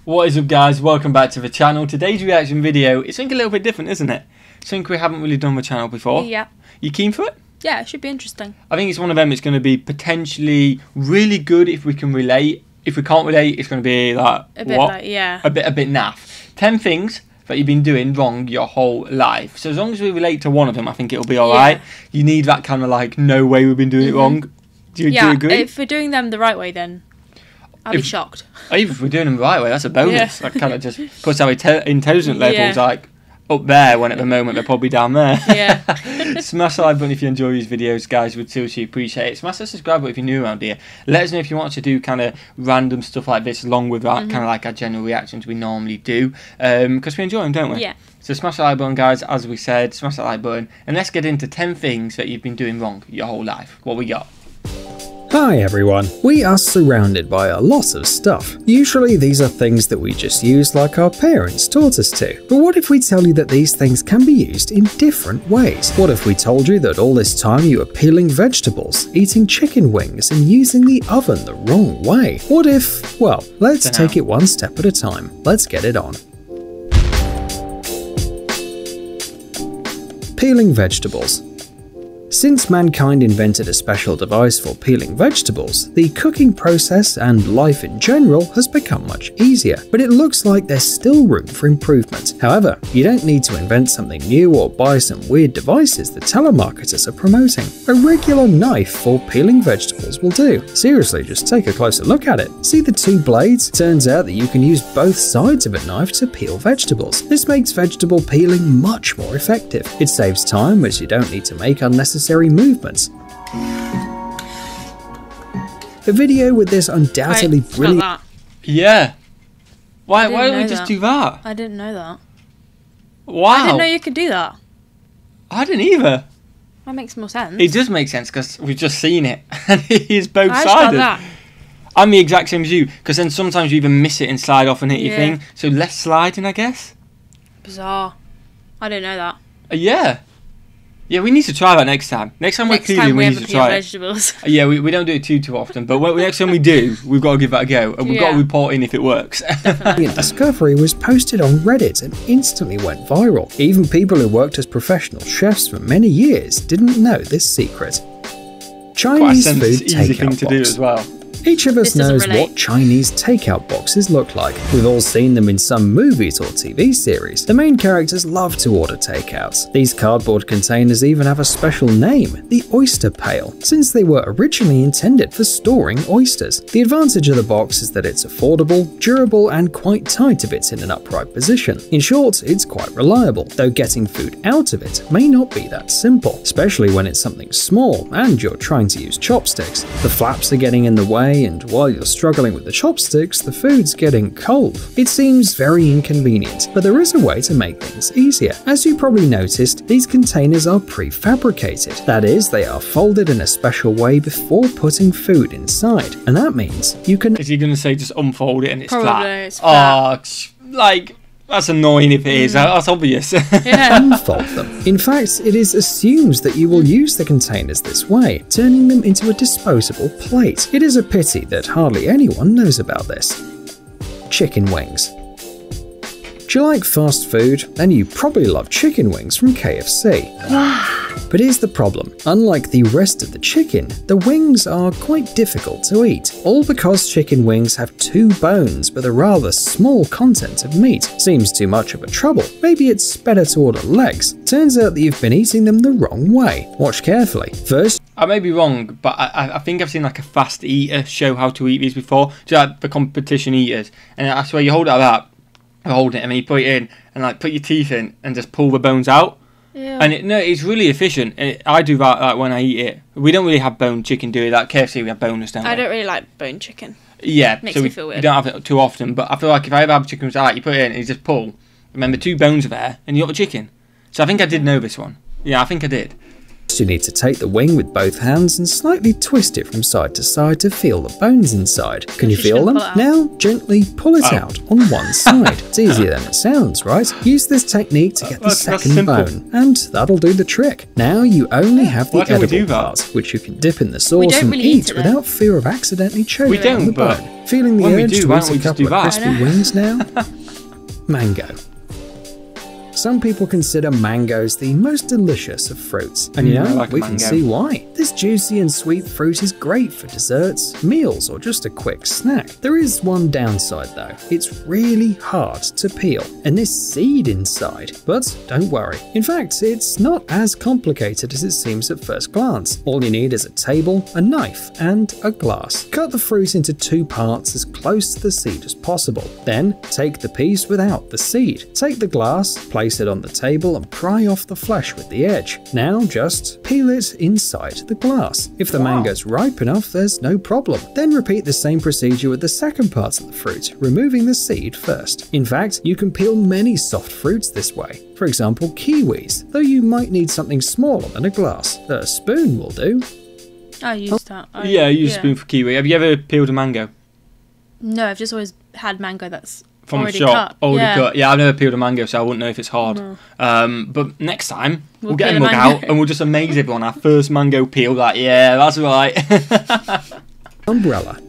What is up, guys? Welcome back to the channel. Today's reaction video is something a little bit different, isn't it? Something we haven't really done on the channel before. Yeah. You keen for it? Yeah, it should be interesting. I think it's one of them that's going to be potentially really good if we can relate. If we can't relate, it's going to be like A bit naff. 10 things that you've been doing wrong your whole life. So as long as we relate to one of them, I think it'll be alright. You need that kind of like, no way we've been doing it wrong. Do you agree? If we're doing them the right way, then I'll be shocked. Even if we're doing them the right way, that's a bonus. That kind of just puts our intelligence levels like up there, when at the moment they're probably down there. Smash the like button if you enjoy these videos, guys. We'd seriously appreciate it. Smash the subscribe button if you're new around here. Let us know if you want to do kind of random stuff like this along with that, kind of like our general reactions we normally do, because we enjoy them, don't we? Yeah. So smash the like button, guys. As we said, smash that like button, and let's get into 10 things that you've been doing wrong your whole life. What we got? Hi everyone, we are surrounded by a lot of stuff. Usually these are things that we just use like our parents taught us to. But what if we tell you that these things can be used in different ways? What if we told you that all this time you were peeling vegetables, eating chicken wings and using the oven the wrong way? What if, well, let's take it one step at a time. Let's get it on. Peeling vegetables. Since mankind invented a special device for peeling vegetables, the cooking process and life in general has become much easier, but it looks like there's still room for improvement. However, you don't need to invent something new or buy some weird devices the telemarketers are promoting. A regular knife for peeling vegetables will do. Seriously, just take a closer look at it. See the two blades? Turns out that you can use both sides of a knife to peel vegetables. This makes vegetable peeling much more effective. It saves time as you don't need to make unnecessary movements. A video with this undoubtedly brilliant. Yeah. Why don't we just do that? I didn't know that. Wow. I didn't know you could do that. I didn't either. That makes more sense. It does make sense because we've just seen it and it is both sided. I'm the exact same as you, because then sometimes you even miss it and slide off and hit your thing. So less sliding, I guess. Bizarre. I didn't know that. Yeah, we need to try that next time. Next time we're peeling, we need to try vegetables. it. Yeah, we don't do it too often, but next time we do, we've got to give that a go, and we've got to report in if it works. The discovery was posted on Reddit and instantly went viral. Even people who worked as professional chefs for many years didn't know this secret. Chinese food takeout box. As well. Each of us knows what Chinese takeout boxes look like. We've all seen them in some movies or TV series. The main characters love to order takeouts. These cardboard containers even have a special name, the oyster pail, since they were originally intended for storing oysters. The advantage of the box is that it's affordable, durable, and quite tight if it's in an upright position. In short, it's quite reliable, though getting food out of it may not be that simple, especially when it's something small and you're trying to use chopsticks. The flaps are getting in the way, and while you're struggling with the chopsticks, the food's getting cold. It seems very inconvenient, but there is a way to make things easier. As you probably noticed, these containers are prefabricated. That is, they are folded in a special way before putting food inside, and that means you can— Is he going to say just unfold it and it's Probably flat? It's flat. Oh, like, that's annoying if it is. That's obvious. Unfold them. In fact, it is assumed that you will use the containers this way, turning them into a disposable plate. It is a pity that hardly anyone knows about this. Chicken wings. Do you like fast food? Then you probably love chicken wings from KFC. But here's the problem. Unlike the rest of the chicken, the wings are quite difficult to eat, all because chicken wings have 2 bones but a rather small content of meat. Seems too much of a trouble. Maybe it's better to order legs. Turns out that you've been eating them the wrong way. Watch carefully. First, I may be wrong, but I think I've seen like a fast eater show how to eat these before. Just like the competition eaters. And I swear you hold it like that. Hold it and then you put it in and like put your teeth in and just pull the bones out. And it's really efficient. I do that like when I eat it. We don't really have bone chicken, do we? Like KFC, we have boneless, don't we? I don't really like bone chicken. Yeah, Makes so me feel weird. We don't have it too often. But I feel like if I ever have chicken, like you put it in and you just pull. Remember, 2 bones are there and you got the chicken. So I think I did know this one. Yeah, I think I did. You need to take the wing with both hands and slightly twist it from side to side to feel the bones inside. Can you feel them? Now gently pull it out on one side. It's easier than it sounds, right? Use this technique to get the second bone, and that'll do the trick. Now you only have the edible part, which you can dip in the sauce and eat without fear of accidentally choking on the bone. Feeling the urge to eat a couple of crispy wings now? Mango. Some people consider mangoes the most delicious of fruits, and you know, we can see why. This juicy and sweet fruit is great for desserts, meals, or just a quick snack. There is one downside though. It's really hard to peel, and this seed inside. But don't worry. In fact, it's not as complicated as it seems at first glance. All you need is a table, a knife, and a glass. Cut the fruit into 2 parts as close to the seed as possible. Then, take the piece without the seed. Take the glass, place it on the table and pry off the flesh with the edge. Now just peel it inside the glass. If the mango's ripe enough, there's no problem. Then repeat the same procedure with the second part of the fruit, removing the seed first. In fact, you can peel many soft fruits this way. For example, kiwis, though you might need something smaller than a glass. A spoon will do. I used that. I use a spoon for kiwi. Have you ever peeled a mango? No, I've just always had mango that's from the shop, already cut. Yeah, I've never peeled a mango, so I wouldn't know if it's hard. No. But next time, we'll get a mug out and we'll just amaze everyone. Our first mango peel, yeah, that's right. Umbrella.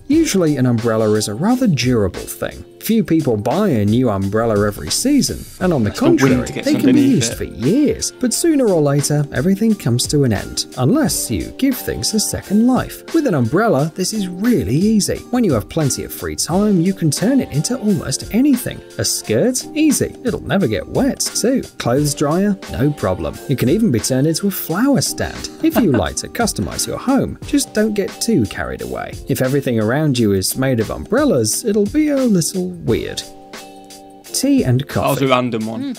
Usually an umbrella is a rather durable thing. Few people buy a new umbrella every season, and on the contrary, they can be used for years. But sooner or later, everything comes to an end, unless you give things a second life. With an umbrella, this is really easy. When you have plenty of free time, you can turn it into almost anything. A skirt? Easy. It'll never get wet, too. Clothes dryer? No problem. It can even be turned into a flower stand. If you like to customize your home, just don't get too carried away. If everything around you is made of umbrellas, it'll be a little weird. Tea and coffee. That was a random one.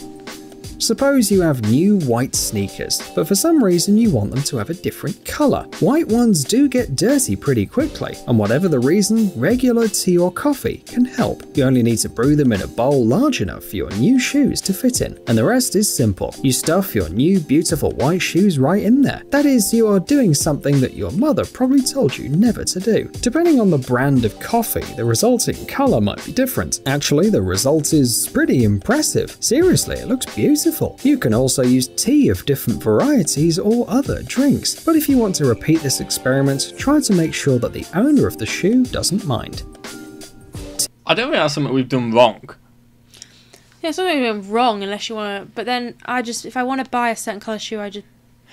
Suppose you have new white sneakers, but for some reason you want them to have a different colour. White ones do get dirty pretty quickly, and whatever the reason, regular tea or coffee can help. You only need to brew them in a bowl large enough for your new shoes to fit in, and the rest is simple. You stuff your new beautiful white shoes right in there. That is, you are doing something that your mother probably told you never to do. Depending on the brand of coffee, the resulting colour might be different. Actually, the result is pretty impressive. Seriously, it looks beautiful. You can also use tea of different varieties or other drinks, but if you want to repeat this experiment, try to make sure that the owner of the shoe doesn't mind. I don't think that's something we've done wrong. Yeah, something we've done wrong unless you want to, but then if I want to buy a certain colour shoe, I just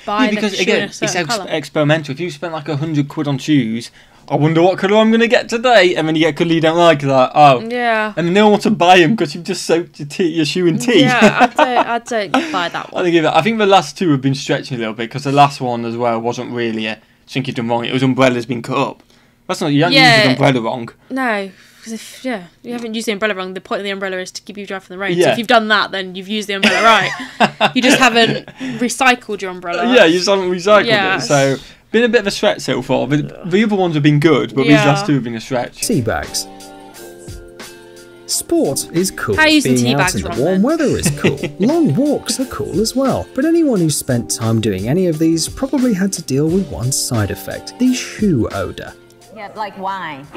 buy the shoe in a certain colour. It's experimental. If you spend like £100 on shoes, I wonder what colour I'm going to get today, and then you get a colour you don't like, like, oh. Yeah. And then no one wants to buy them because you've just soaked your shoe in tea. Yeah, I don't buy that one. I think the last two have been stretching a little bit, because the last one as well wasn't really a think you've done wrong. It was umbrellas being cut up. That's not, you haven't used the umbrella wrong. No, because if you haven't used the umbrella wrong, the point of the umbrella is to keep you dry from the rain. Yeah. So if you've done that, then you've used the umbrella right. You just haven't recycled your umbrella. Yeah, you just haven't recycled it. So been a bit of a stretch so far. The other ones have been good, but these last two have been a stretch. Tea bags. Sport is cool. Being out in the warm weather is cool. Long walks are cool as well. But anyone who spent time doing any of these probably had to deal with one side effect, the shoe odour. Yeah, like wine.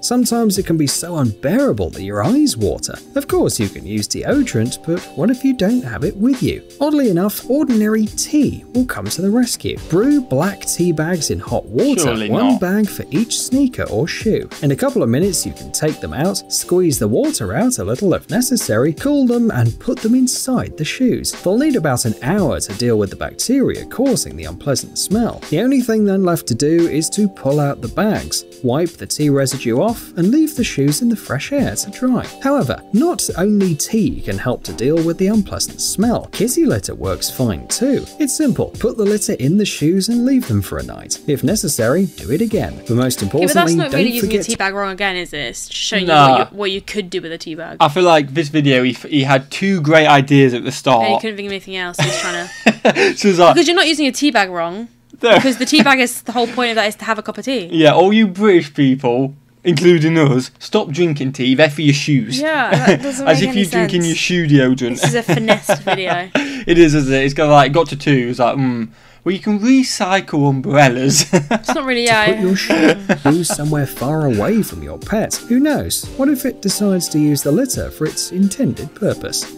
Sometimes it can be so unbearable that your eyes water. Of course you can use deodorant, but what if you don't have it with you? Oddly enough, ordinary tea will come to the rescue. Brew black tea bags in hot water, one bag for each sneaker or shoe. In a couple of minutes you can take them out, squeeze the water out a little if necessary, cool them and put them inside the shoes. They'll need about an hour to deal with the bacteria causing the unpleasant smell. The only thing then left to do is to pull out the bags, wipe the tea residue off, and leave the shoes in the fresh air to dry. However, not only tea can help to deal with the unpleasant smell, kitty litter works fine too. It's simple, put the litter in the shoes and leave them for a night. If necessary, do it again. But most importantly, but that's not really using your tea bag wrong again, is it? It's just showing you what you could do with a tea bag. I feel like this video, he had two great ideas at the start. And he couldn't think of anything else. He's trying to... So like, because you're not using your tea bag wrong. Because the tea bag is, the whole point of that is to have a cup of tea. Yeah, all you British people, including us, stop drinking tea, they're for your shoes. Yeah, that doesn't make As if any you're sense. drinking your shoe deodorant. This is a finesse video. It is, isn't it? It's got to 2. It's like, well, you can recycle umbrellas. It's not really, Put your shoes somewhere far away from your pet. Who knows? What if it decides to use the litter for its intended purpose?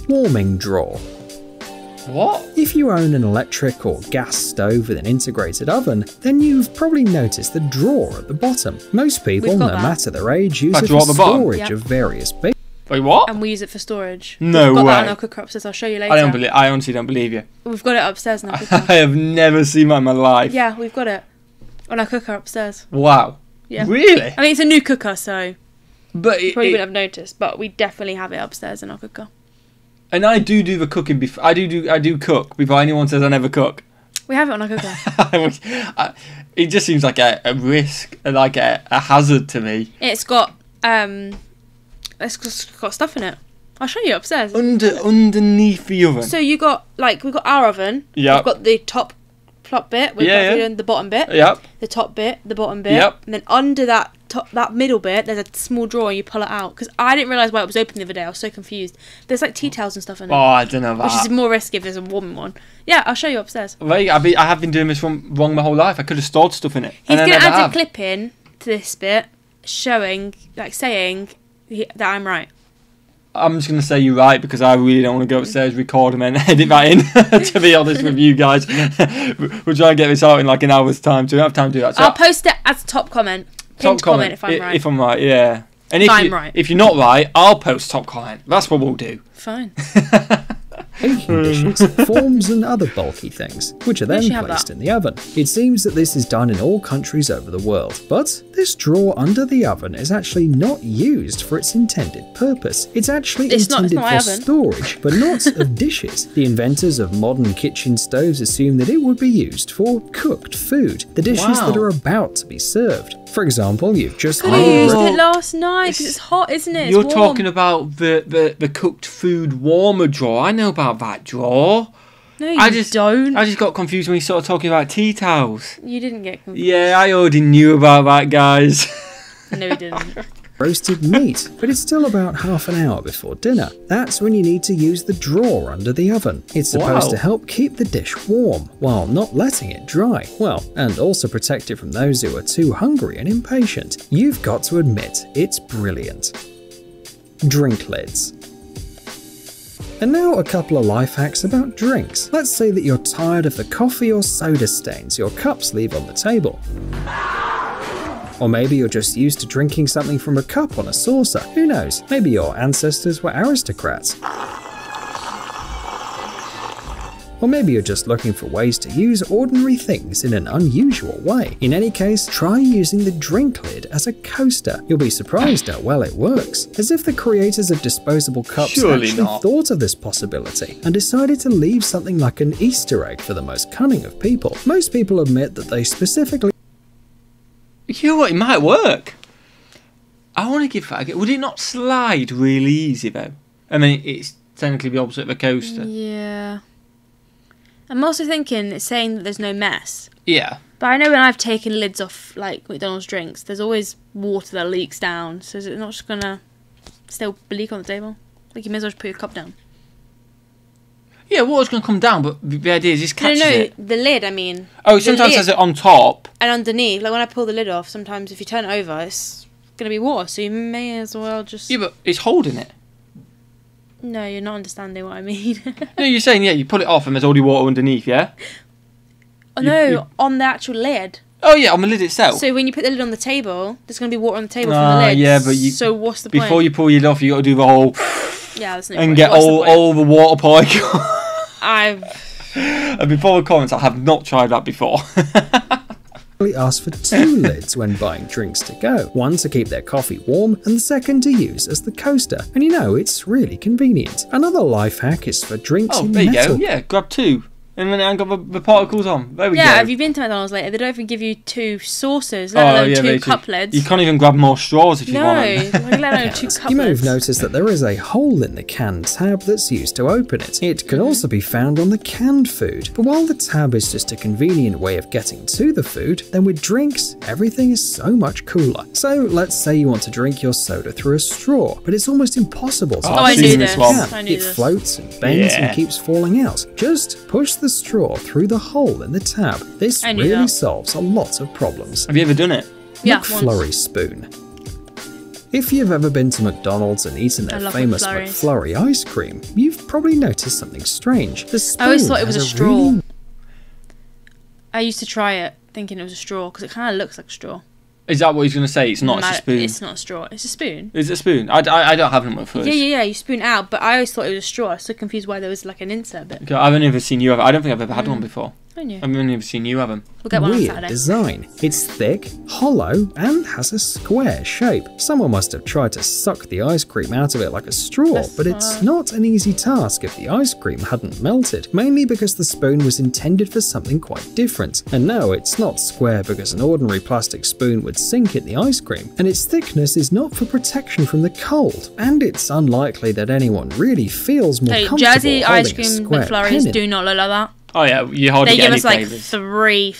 Warming drawer. What? If you own an electric or gas stove with an integrated oven, then you've probably noticed the drawer at the bottom. Most people, no matter their age, use it for storage of various bits. Wait, what? And we use it for storage. No We've got way. that on our cooker upstairs. I'll show you later. I honestly don't believe you. We've got it upstairs in our cooker. I have never seen that in my life. Yeah, we've got it on our cooker upstairs. Wow. Yeah. Really? I mean, it's a new cooker, so But you probably wouldn't have noticed. But we definitely have it upstairs in our cooker. And I do the cooking before. I do cook before anyone says I never cook. We have it on our cooker. It just seems like a risk, like a hazard to me. It's got stuff in it. I'll show you upstairs. Underneath the oven. So we've got our oven. Yeah. We've got the top bit. We've got the bottom bit. Yep. The top bit, the bottom bit. Yep. And then under that middle bit, there's a small drawer and you pull it out. Because I didn't realise why it was open the other day. I was so confused. There's like tea towels and stuff in it. Oh, I don't know that. Which is more risky if there's a warm one. Yeah, I'll show you upstairs. I have been doing this wrong my whole life. I could have stored stuff in it. He's going to add a clip in to this bit saying that I'm right. I'm just going to say you're right because I really don't want to go upstairs, record and then edit that in, to be honest with you guys. We'll try and get this out in like an hour's time, so we don't have time to do that. So I'll post it as a top comment. Top comment if I'm right. If I'm right, yeah. And if you're not right, I'll post top comment. That's what we'll do. Fine. Baking dishes, forms and other bulky things, which are then placed in the oven. It seems that this is done in all countries over the world, but this drawer under the oven is actually not used for its intended purpose. It's actually intended for storage, but not of dishes. The inventors of modern kitchen stoves assumed that it would be used for cooked food, the dishes that are about to be served. For example, you've just used it last night because it's hot, isn't it? You're talking about the cooked food warmer drawer. I know about that drawer. No, you don't. I just got confused when you started talking about tea towels. You didn't get confused. Yeah, I already knew about that, guys. No, you didn't. Roasted meat, but it's still about half an hour before dinner. That's when you need to use the drawer under the oven. It's supposed to help keep the dish warm while not letting it dry. Well, and also protect it from those who are too hungry and impatient. You've got to admit, it's brilliant. Drink lids. And now a couple of life hacks about drinks. Let's say that you're tired of the coffee or soda stains your cups leave on the table. Or maybe you're just used to drinking something from a cup on a saucer. Who knows? Maybe your ancestors were aristocrats. Or maybe you're just looking for ways to use ordinary things in an unusual way. In any case, try using the drink lid as a coaster. You'll be surprised how well it works. As if the creators of disposable cups actually thought of this possibility and decided to leave something like an Easter egg for the most cunning of people. Most people admit that they specifically... You know what, it might work. I want to give that a go. Would it not slide really easy though? I mean, it's technically the opposite of a coaster. Yeah. I'm also thinking it's saying that there's no mess. Yeah. But I know when I've taken lids off, like, McDonald's drinks, there's always water that leaks down. So is it not just going to still leak on the table? Like, you may as well just put your cup down. Yeah, water's going to come down, but the idea is just catches it. No, the lid, I mean. Oh, it sometimes has it on top. And underneath. Like, when I pull the lid off, sometimes if you turn it over, it's going to be water. So you may as well just... Yeah, but it's holding it. No, you're not understanding what I mean. No, you're saying, yeah, you pull it off and there's already water underneath, yeah? Oh, no, on the actual lid. Oh, yeah, on the lid itself. So when you put the lid on the table, there's going to be water on the table from the lid. Yeah, but so what's the point? Before you pull it off, you got to do the whole... Yeah, that's no and point. get all the water pouring. And before the comments, I have not tried that before. ask for 2 lids when buying drinks to go. One to keep their coffee warm and the second to use as the coaster. And you know, it's really convenient. Another life hack is for drinks in metal. There you go. Yeah, grab 2 And then I got the particles on. There we go. Yeah, have you been to McDonald's lately? They don't even give you 2 saucers, let alone 2 cup lids. You can't even grab more straws if you want them. No, let alone 2 cup lids. You may have noticed that there is a hole in the can tab that's used to open it. It can also be found on the canned food. But while the tab is just a convenient way of getting to the food, then with drinks, everything is so much cooler. So let's say you want to drink your soda through a straw, but it's almost impossible to I knew this. It floats and bends and keeps falling out. Just push the straw through the hole in the tab. This really solves a lot of problems. Have you ever done it? Yeah, McFlurry spoon. If you've ever been to McDonald's and eaten their famous McFlurry ice cream, you've probably noticed something strange. The spoon I always thought it was a straw. Really... I used to try it thinking it was a straw because it kind of looks like a straw. Is that what he's going to say? It's not a spoon. It's not a straw. It's a spoon. Is it a spoon? I don't have them at first. Yeah. You spoon it out, but I always thought it was a straw. I was so confused why there was like an insert bit. Okay, I've only ever seen you have. I don't think I've ever had one before. Haven't you? I've only ever seen you have them. We'll get one on Weird Saturday. design. It's thick, hollow, and has a square shape. Someone must have tried to suck the ice cream out of it like a straw, but it's not an easy task if the ice cream hadn't melted, mainly because the spoon was intended for something quite different. And no, it's not square because an ordinary plastic spoon would sink in the ice cream, and its thickness is not for protection from the cold. And it's unlikely that anyone really feels more comfortable Jersey holding ice cream a square McFlurries pen do not look like that. Oh yeah, you hardly get any flavours. They give us like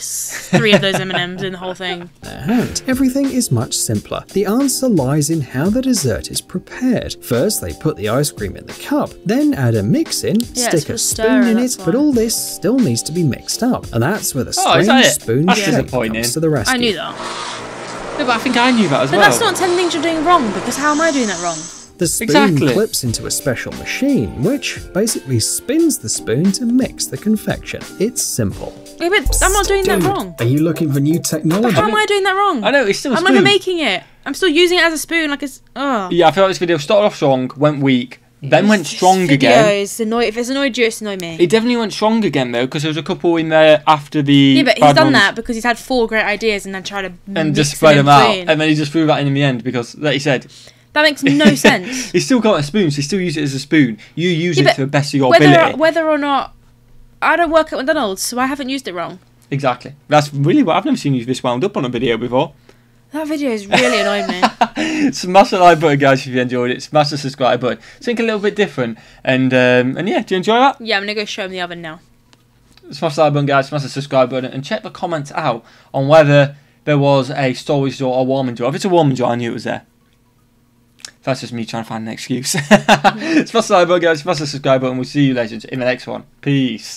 three of those M&Ms in the whole thing. And everything is much simpler. The answer lies in how the dessert is prepared. First, they put the ice cream in the cup, then add a mix in, stick a spoon in it, but all this still needs to be mixed up. And that's where the strange spoon shape comes to the rescue. I knew that. No, but I think I knew that as well. But that's not 10 things you're doing wrong, because how am I doing that wrong? The spoon clips into a special machine, which basically spins the spoon to mix the confection. It's simple. Yeah, but I'm not doing that wrong. Are you looking for new technology? But how am I doing that wrong? I know, it's still a spoon. I'm not even making it. I'm still using it as a spoon, like it's... Oh. Yeah, I feel like this video started off strong, went weak, then went strong again. If it's annoyed you, it's annoyed me. It definitely went strong again though, because there was a couple in there after the... Yeah, but he's done that because he's had 4 great ideas and then tried to and just spread them out, and then he just threw that in the end because, like he said... That makes no sense. He's still got a spoon, so he still use it as a spoon. You use it to the best of your ability. Whether or not... I don't work at McDonald's, so I haven't used it wrong. Exactly. That's really what... I've never seen you this wound up on a video before. That video is really annoying me. Smash the like button, guys, if you enjoyed it. Smash the subscribe button. Think a little bit different. And yeah, do you enjoy that? Yeah, I'm going to go show him the oven now. Smash the like button, guys. Smash the subscribe button. And check the comments out on whether there was a storage door or warming door. If it's a warming door, I knew it was there. That's just me trying to find an excuse. Smash the like button, guys. Smash the subscribe button. We'll see you later in the next one. Peace.